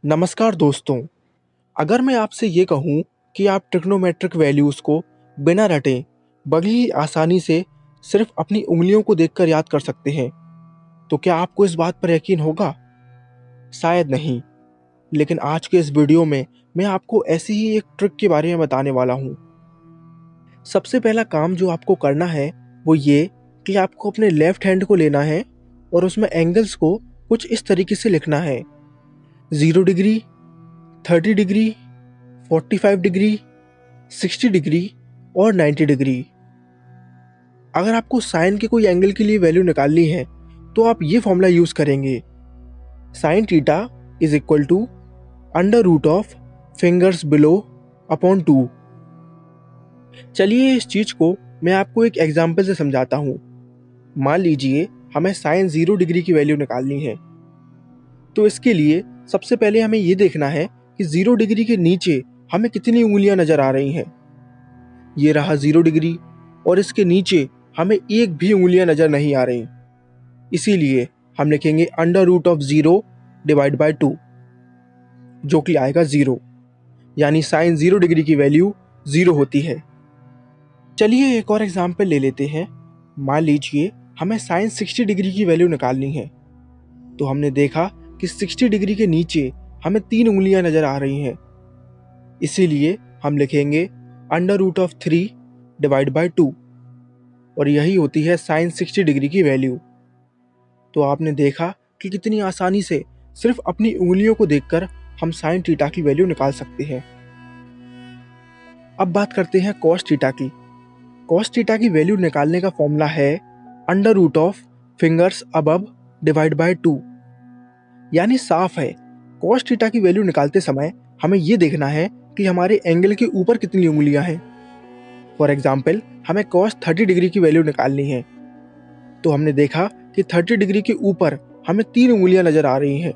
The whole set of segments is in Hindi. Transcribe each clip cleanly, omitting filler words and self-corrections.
नमस्कार दोस्तों। अगर मैं आपसे ये कहूँ कि आप ट्रिग्नोमेट्रिक वैल्यूज़ को बिना रटे बड़ी ही आसानी से सिर्फ अपनी उंगलियों को देखकर याद कर सकते हैं, तो क्या आपको इस बात पर यकीन होगा? शायद नहीं। लेकिन आज के इस वीडियो में मैं आपको ऐसी ही एक ट्रिक के बारे में बताने वाला हूँ। सबसे पहला काम जो आपको करना है वो ये कि आपको अपने लेफ्ट हैंड को लेना है और उसमें एंगल्स को कुछ इस तरीके से लिखना है: 0 डिग्री, 30 डिग्री, 45 डिग्री, 60 डिग्री और 90 डिग्री। अगर आपको साइन के कोई एंगल के लिए वैल्यू निकालनी है तो आप ये फॉर्मूला यूज़ करेंगे: sine theta is equal to under root of fingers below upon 2। चलिए इस चीज़ को मैं आपको एक एग्जाम्पल से समझाता हूँ। मान लीजिए हमें साइन 0 डिग्री की वैल्यू निकालनी है, तो इसके लिए सबसे पहले हमें ये देखना है कि 0 डिग्री के नीचे हमें कितनी उंगलियां नजर आ रही हैं। ये रहा 0 डिग्री और इसके नीचे हमें एक भी उंगलियां नजर नहीं आ रही। इसीलिए हम लिखेंगे under root of 0 divide by 2, जो कि आएगा 0, यानी साइन 0 डिग्री की वैल्यू 0 होती है। चलिए एक और एग्जाम्पल ले लेते हैं। मान लीजिए हमें साइन 60 डिग्री की वैल्यू निकालनी है, तो हमने देखा कि 60 डिग्री के नीचे हमें 3 उंगलियां नजर आ रही हैं। इसीलिए हम लिखेंगे under root of 3 divide by 2, और यही होती है साइन 60 डिग्री की वैल्यू। तो आपने देखा कि कितनी आसानी से सिर्फ अपनी उंगलियों को देखकर हम साइन थीटा की वैल्यू निकाल सकते हैं। अब बात करते हैं कॉस थीटा की। कॉस थीटा की वैल्यू निकालने का फॉर्मूला है under root of fingers above divide by 2। यानी साफ है, कॉस थीटा की वैल्यू निकालते समय हमें ये देखना है कि हमारे एंगल के ऊपर कितनी उंगलियां हैं। फॉर एग्जाम्पल हमें कॉस 30 डिग्री की वैल्यू निकालनी है, तो हमने देखा कि 30 डिग्री के ऊपर हमें 3 उंगलियां नजर आ रही हैं।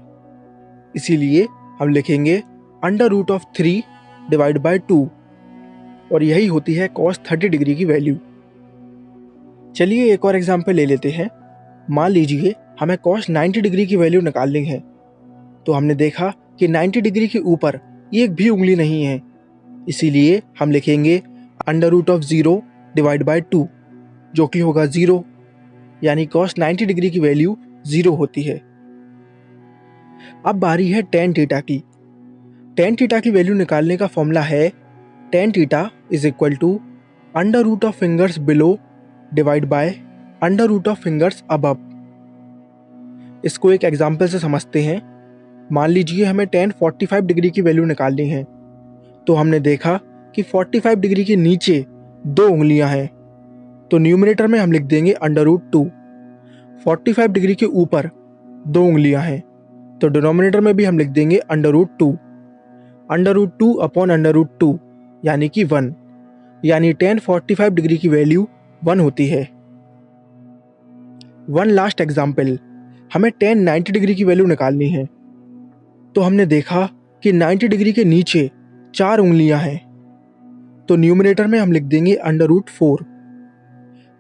इसीलिए हम लिखेंगे under root of 3 divide by 2, और यही होती है कॉस 30 डिग्री की वैल्यू। चलिए एक और एग्जाम्पल ले लेते हैं। मान लीजिए हमें कॉस 90 डिग्री की वैल्यू निकालनी है, तो हमने देखा कि 90 डिग्री के ऊपर एक भी उंगली नहीं है। इसीलिए हम लिखेंगे under root of 0 divide by 2, जो कि होगा 0, यानी कॉस 90 डिग्री की वैल्यू 0 होती है। अब बारी है टेन थीटा की। टेन थीटा की वैल्यू निकालने का फॉर्मूला है tan theta is equal to under root of fingers below divide by under root of fingers above. इसको एक एग्जाम्पल से समझते हैं। मान लीजिए हमें टेन 45 डिग्री की वैल्यू निकालनी है, तो हमने देखा कि 45 डिग्री के नीचे 2 उंगलियां हैं, तो न्यूमरेटर में हम लिख देंगे अंडर रूट 2। 45 डिग्री के ऊपर 2 उंगलियां हैं, तो डिनोमिनेटर में भी हम लिख देंगे under root 2। Under root 2 upon under root 2 यानी कि 1, यानी टेन 45 डिग्री की वैल्यू 1 होती है। वन लास्ट एग्जाम्पल, हमें टेन 90 डिग्री की वैल्यू निकालनी है, तो हमने देखा कि 90 डिग्री के नीचे 4 उंगलियां हैं, तो न्यूमरेटर में हम लिख देंगे अंडर रूट 4।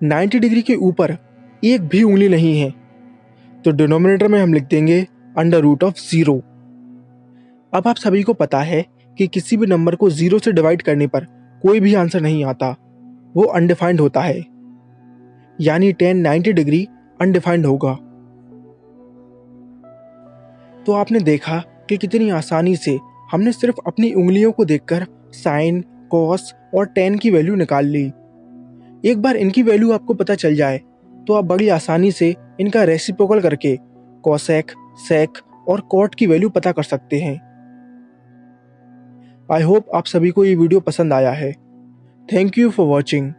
90 डिग्री के ऊपर एक भी उंगली नहीं है, तो डिनोमिनेटर में हम लिख देंगे अंडर रूट ऑफ 0। अब आप सभी को पता है कि किसी भी नंबर को 0 से डिवाइड करने पर कोई भी आंसर नहीं आता, वो अनडिफाइंड होता है, यानी टेन 90 डिग्री अनडिफाइंड होगा। तो आपने देखा कि कितनी आसानी से हमने सिर्फ अपनी उंगलियों को देखकर साइन, कॉस और टेन की वैल्यू निकाल ली। एक बार इनकी वैल्यू आपको पता चल जाए तो आप बड़ी आसानी से इनका रेसिप्रोकल करके कॉसेक, सेक और कॉट की वैल्यू पता कर सकते हैं। आई होप आप सभी को ये वीडियो पसंद आया है। Thank you for watching.